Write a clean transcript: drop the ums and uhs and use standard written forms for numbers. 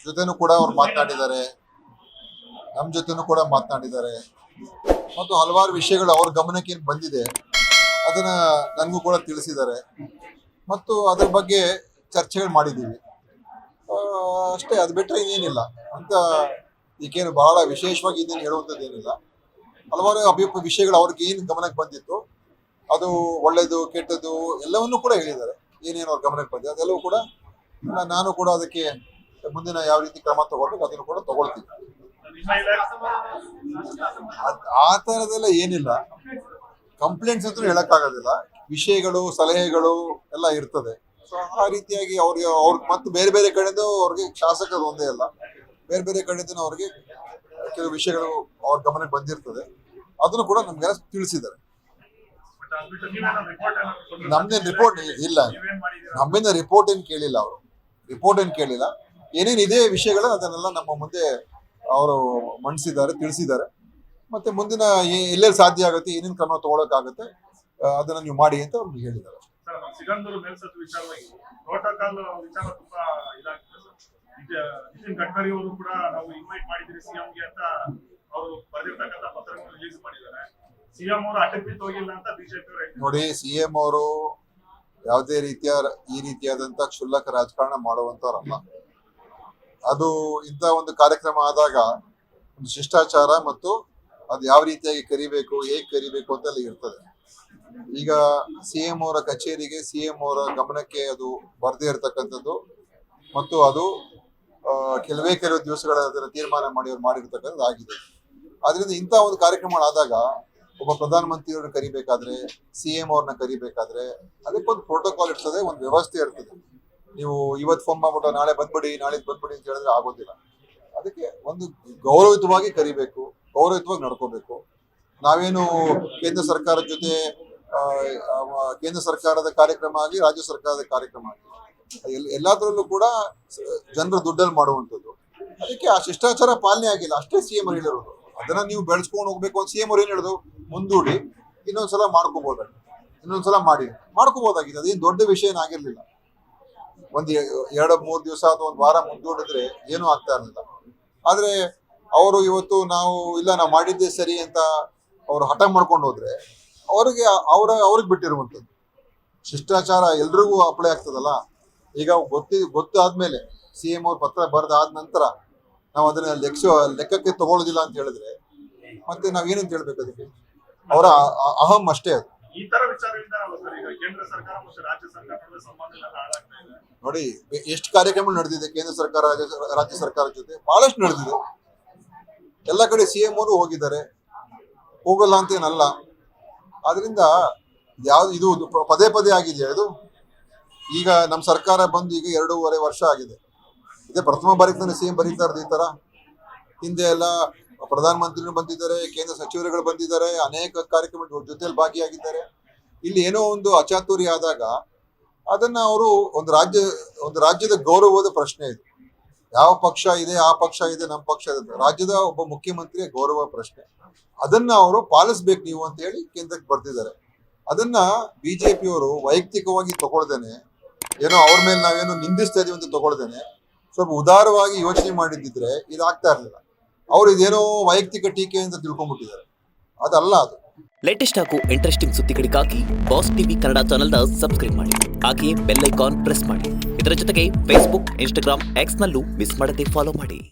ಜೊತೆನೂ ಕೂಡ ಅವ್ರು ಮಾತನಾಡಿದ್ದಾರೆ, ನಮ್ಮ ಜೊತೆನೂ ಕೂಡ ಮಾತನಾಡಿದ್ದಾರೆ ಮತ್ತು ಹಲವಾರು ವಿಷಯಗಳು ಅವ್ರ ಗಮನಕ್ಕೆ ಏನು ಬಂದಿದೆ ಅದನ್ನ ನನಗೂ ಕೂಡ ತಿಳಿಸಿದ್ದಾರೆ ಮತ್ತು ಅದ್ರ ಬಗ್ಗೆ ಚರ್ಚೆಗಳು ಮಾಡಿದ್ದೀವಿ. ಅಷ್ಟೇ, ಅದು ಬಿಟ್ಟರೆ ಇನ್ನೇನಿಲ್ಲ ಅಂತ. ಈಗೇನು ಬಹಳ ವಿಶೇಷವಾಗಿ ಇನ್ನೇನು ಹೇಳುವಂಥದ್ದು ಏನಿಲ್ಲ. ಹಲವಾರು ವಿಷಯಗಳು ಅವ್ರಿಗೆ ಏನು ಗಮನಕ್ಕೆ ಬಂದಿತ್ತು ಅದು ಒಳ್ಳೇದು ಕೆಟ್ಟದ್ದು ಎಲ್ಲವನ್ನೂ ಕೂಡ ಹೇಳಿದ್ದಾರೆ. ಏನೇನು ಅವ್ರ ಗಮನಕ್ಕೆ ಬಂದಿದೆ ಅದೆಲ್ಲವೂ ಕೂಡ ನಾನು ಕೂಡ ಅದಕ್ಕೆ ಮುಂದಿನ ಯಾವ ರೀತಿ ಕ್ರಮ ತಗೊಳ್ಬೇಕು ಅದನ್ನು ಕೂಡ ತಗೊಳ್ತೀನಿ. ಆ ಥರದೆಲ್ಲ ಏನಿಲ್ಲ, ಕಂಪ್ಲೇಂಟ್ಸ್ ಅಂತೂ ಹೇಳಕ್ಕಾಗೋದಿಲ್ಲ. ವಿಷಯಗಳು ಸಲಹೆಗಳು ಎಲ್ಲ ಇರ್ತದೆ. ಸೊ ಆ ರೀತಿಯಾಗಿ ಅವ್ರಿಗೆ ಮತ್ತು ಬೇರೆ ಬೇರೆ ಕಡೆಯಿಂದ ಅವ್ರಿಗೆ ಶಾಸಕರು ಒಂದೇ ಅಲ್ಲ, ಬೇರೆ ಬೇರೆ ಕಡೆಯಿಂದ ಅವ್ರಿಗೆ ಕೆಲವು ವಿಷಯಗಳು ಅವ್ರ ಗಮನಕ್ಕೆ ಬಂದಿರ್ತದೆ. ಅದನ್ನು ಕೂಡ ನಮ್ಗೆಲ್ಲ ತಿಳಿಸಿದ್ದಾರೆ. ನಮ್ದೇನು ರಿಪೋರ್ಟ್ ಇಲ್ಲ, ನಮ್ಮಿಂದ ರಿಪೋರ್ಟ್ ಏನು ಕೇಳಿಲ್ಲ, ಅವರು ರಿಪೋರ್ಟ್ ಏನು ಕೇಳಿಲ್ಲ. ಏನೇನು ಇದೇ ವಿಷಯಗಳು ಅದನ್ನೆಲ್ಲ ನಮ್ಮ ಮುಂದೆ ಅವರು ಮಂಡಿಸಿದ್ದಾರೆ, ತಿಳಿಸಿದ್ದಾರೆ. ಮತ್ತೆ ಮುಂದಿನ ಎಲ್ಲೆಲ್ಲಿ ಸಾಧ್ಯ ಆಗುತ್ತೆ, ಏನೇನು ಕ್ರಮ ತಗೊಳಕ್ಕಾಗುತ್ತೆ ಅದನ್ನ ನೀವು ಮಾಡಿ ಅಂತ ಅವ್ರಿಗೆ ಹೇಳಿದ್ದಾರೆ. ಸಿಗಂದೂರು ಮೇಲ್ಸೇತುವೆ ವಿಚಾರವಾಗಿ ಪ್ರೋಟೋಕಾಲ್ ವಿಚಾರ ತುಂಬಾ ಇದಾಗ್ತದೆ ಸರ್. ನಿತಿನ್ ಗಡ್ಕರಿ ಅವರು ಕೂಡ ನಾವು ಇನ್ವೈಟ್ ಮಾಡಿದ್ದೀರಿ ಸಿಎಂಗೆ ಅಂತ ಅವರು ಬರೆದಿರ್ತಕ್ಕಂಥ ಪತ್ರವನ್ನು ರಿಲೀಸ್ ಮಾಡಿದ್ದಾರೆ. ಸಿಎಂ ಅವರು ಅಡ್ಡಕ್ಕೆ ಬಿದ್ದು ಹೋಗಿಲ್ಲ ಅಂತ ಬಿಜೆಪಿ ಅವರು ನೋಡಿ, ಸಿಎಂ ಅವರು ಯಾವುದೇ ಈ ರೀತಿಯಾದಂತ ಕ್ಷುಲ್ಲಕ ರಾಜಕಾರಣ ಮಾಡುವಂತವ್ರಲ್ಲ. ಅದು ಇಂಥ ಒಂದು ಕಾರ್ಯಕ್ರಮ ಆದಾಗ ಒಂದು ಶಿಷ್ಟಾಚಾರ ಮತ್ತು ಅದು ಯಾವ ರೀತಿಯಾಗಿ ಕರಿಬೇಕು, ಹೇಗೆ ಕರಿಬೇಕು ಅಂತೆಲ್ಲ ಇರ್ತದೆ. ಈಗ ಸಿಎಂ ಅವರ ಕಚೇರಿಗೆ ಸಿಎಂ ಅವರ ಗಮನಕ್ಕೆ ಅದು ಬರದೇ ಇರತಕ್ಕಂಥದ್ದು ಮತ್ತು ಅದು ಕೆಲವು ದಿವಸಗಳ ಅದನ್ನು ತೀರ್ಮಾನ ಮಾಡಿ ಅವ್ರು ಮಾಡಿರ್ತಕ್ಕಂಥದ್ದು ಆಗಿದೆ. ಆದ್ರಿಂದ ಇಂಥ ಒಂದು ಕಾರ್ಯಕ್ರಮಗಳಾದಾಗ ಒಬ್ಬ ಪ್ರಧಾನಮಂತ್ರಿಯವ್ರನ್ನ ಕರಿಬೇಕಾದ್ರೆ, ಸಿಎಂ ಅವ್ರನ್ನ ಕರಿಬೇಕಾದ್ರೆ ಅದಕ್ಕೊಂದು ಪ್ರೋಟೋಕಾಲ್ ಇರ್ತದೆ, ಒಂದು ವ್ಯವಸ್ಥೆ ಇರ್ತದೆ. ನೀವು ಇವತ್ತು ಫೋನ್ ಮಾಡ್ಬಿಟ್ಟು ನಾಳೆ ಬಂದ್ಬಿಡಿ ನಾಳೆ ಬಂದ್ಬಿಡಿ ಅಂತ ಹೇಳಿದ್ರೆ ಆಗೋದಿಲ್ಲ. ಅದಕ್ಕೆ ಒಂದು ಗೌರವಯುತವಾಗಿ ಕರಿಬೇಕು, ಗೌರವಯುತವಾಗಿ ನಡ್ಕೋಬೇಕು. ನಾವೇನು ಕೇಂದ್ರ ಸರ್ಕಾರದ ಜೊತೆ ಕೇಂದ್ರ ಸರ್ಕಾರದ ಕಾರ್ಯಕ್ರಮ ಆಗಲಿ ರಾಜ್ಯ ಸರ್ಕಾರದ ಕಾರ್ಯಕ್ರಮ ಆಗಲಿ ಎಲ್ಲದರಲ್ಲೂ ಕೂಡ ಜನರ ದುಡ್ಡಲ್ಲಿ ಮಾಡುವಂಥದ್ದು. ಅದಕ್ಕೆ ಆ ಶಿಷ್ಟಾಚಾರ ಪಾಲನೆ ಆಗಿಲ್ಲ, ಅಷ್ಟೇ ಸಿಎಂ ಅವ್ರು ಹೇಳಿರೋದು. ಅದನ್ನ ನೀವು ಬೆಳೆಸ್ಕೊಂಡು ಹೋಗ್ಬೇಕು ಅಂತ ಸಿಎಂ ಅವ್ರು ಏನ್ ಹೇಳೋದು, ಮುಂದೂಡಿ ಇನ್ನೊಂದ್ಸಲ ಇನ್ನೊಂದ್ಸಲ ಮಾಡ್ಕೋಬಹುದಾಗಿದೆ. ಅದೇನು ದೊಡ್ಡ ವಿಷಯ ಏನಾಗಿರ್ಲಿಲ್ಲ. ಒಂದ್ 2-3 ದಿವಸ ಅಥವಾ ಒಂದು ವಾರ ಮುಂದೂಡಿದ್ರೆ ಏನೂ ಆಗ್ತಾ ಇರಲಿಲ್ಲ. ಆದ್ರೆ ಅವರು ಇವತ್ತು ನಾವು ಮಾಡಿದ್ದೇ ಸರಿ ಅಂತ ಅವ್ರು ಹಠ ಮಾಡ್ಕೊಂಡು ಹೋದ್ರೆ ಅವ್ರಿಗೆ ಬಿಟ್ಟಿರುವಂಥದ್ದು. ಶಿಷ್ಟಾಚಾರ ಎಲ್ರಿಗೂ ಅಪ್ಲೈ ಆಗ್ತದಲ್ಲ. ಈಗ ಗೊತ್ತಾದ್ಮೇಲೆ ಸಿಎಂ ಅವ್ರ ಪತ್ರ ಬರೆದಾದ ನಂತರ ನಾವು ಅದನ್ನ ಲೆಕ್ಕಕ್ಕೆ ತಗೊಳ್ಳೋದಿಲ್ಲ ಅಂತ ಹೇಳಿದ್ರೆ ಮತ್ತೆ ನಾವೇನಂತ ಹೇಳ್ಬೇಕು ಅದಕ್ಕೆ? ಅವರ ಅಹಂ ಅಷ್ಟೇ ಅದು. ಈ ತರ ವಿಚಾರದಿಂದ ಕೇಂದ್ರ ಸರ್ಕಾರ ಮತ್ತು ರಾಜ್ಯ ಸರ್ಕಾರದ ಸಂಬಂಧ ಹಾಳಾಗ್ತಾ ಇದೆ. ನೋಡಿ, ಎಷ್ಟು ಕಾರ್ಯಕ್ರಮ ನಡೆದಿದೆ ಕೇಂದ್ರ ಸರ್ಕಾರ ರಾಜ್ಯ ಸರ್ಕಾರದ ಜೊತೆ, ಬಹಳಷ್ಟು ನಡೆದಿದೆ. ಎಲ್ಲ ಕಡೆ ಸಿಎಂ ಅವರು ಹೋಗಿದ್ದಾರೆ, ಹೋಗಲ್ಲ ಅಂತ ಏನಲ್ಲ. ಆದ್ರಿಂದ ಇದು ಪದೇ ಪದೇ ಆಗಿದೆ. ಅದು ಈಗ ನಮ್ಮ ಸರ್ಕಾರ ಬಂದು ಈಗ 2.5 ವರ್ಷ ಆಗಿದೆ. ಇದೇ ಪ್ರಥಮ ಬಾರಿಗೆ ತಾನೆ ಸಿಎಂ ಬರೀತಾ ಇರೋದು ಈ ತರ. ಹಿಂದೆ ಎಲ್ಲ ಪ್ರಧಾನಮಂತ್ರಿಗಳು ಬಂದಿದ್ದಾರೆ, ಕೇಂದ್ರ ಸಚಿವರುಗಳು ಬಂದಿದ್ದಾರೆ, ಅನೇಕ ಕಾರ್ಯಕ್ರಮದ ಜೊತೆಯಲ್ಲಿ ಭಾಗಿಯಾಗಿದ್ದಾರೆ. ಇಲ್ಲಿ ಏನೋ ಒಂದು ಅಚಾತುರ್ಯ ಆದಾಗ ಅದನ್ನ ಅವರು ಒಂದು ರಾಜ್ಯದ ಗೌರವದ ಪ್ರಶ್ನೆ ಇದು. ಯಾವ ಪಕ್ಷ ಇದೆ, ಆ ಪಕ್ಷ ಇದೆ, ನಮ್ಮ ಪಕ್ಷ ಇದೆ, ರಾಜ್ಯದ ಒಬ್ಬ ಮುಖ್ಯಮಂತ್ರಿಯ ಗೌರವ ಪ್ರಶ್ನೆ. ಅದನ್ನ ಅವರು ಪಾಲಿಸ್ಬೇಕು ನೀವು ಅಂತ ಹೇಳಿ ಕೇಂದ್ರಕ್ಕೆ ಬರ್ತಿದ್ದಾರೆ. ಅದನ್ನ ಬಿಜೆಪಿಯವರು ವೈಯಕ್ತಿಕವಾಗಿ ತಗೊಳ್ದೇನೆ, ಏನೋ ಅವ್ರ ಮೇಲೆ ನಾವೇನೋ ನಿಂದಿಸ್ತಾ ಇದೀವಿ ಅಂತ ತಗೊಳ್ದೇನೆ ಸ್ವಲ್ಪ ಉದಾರವಾಗಿ ಯೋಚನೆ ಮಾಡಿದ್ದಿದ್ರೆ ಇದಾಗ್ತಾ ಇರ್ಲಿಲ್ಲ. ಅವ್ರು ಇದೇನೋ ವೈಯಕ್ತಿಕ ಟೀಕೆ ಅಂತ ತಿಳ್ಕೊಂಡ್ಬಿಟ್ಟಿದ್ದಾರೆ. ಅದಲ್ಲ ಅದು. ಲೇಟೆಸ್ಟ್ ಹಾಗೂ ಇಂಟ್ರೆಸ್ಟಿಂಗ್ ಸುದ್ದಿಗಳಿಗಾಗಿ ಬಾಸ್ ಟಿವಿ ಕನ್ನಡ ಚಾನೆಲ್ನ ಸಬ್ಸ್ಕ್ರೈಬ್ ಮಾಡಿ. ಹಾಗೆಯೇ ಬೆಲ್ ಐಕಾನ್ ಪ್ರೆಸ್ ಮಾಡಿ. ಇದರ ಜೊತೆಗೆ ಫೇಸ್ಬುಕ್, ಇನ್ಸ್ಟಾಗ್ರಾಮ್, ಎಕ್ಸ್ ನಲ್ಲೂ ಮಿಸ್ ಮಾಡದೆ ಫಾಲೋ ಮಾಡಿ.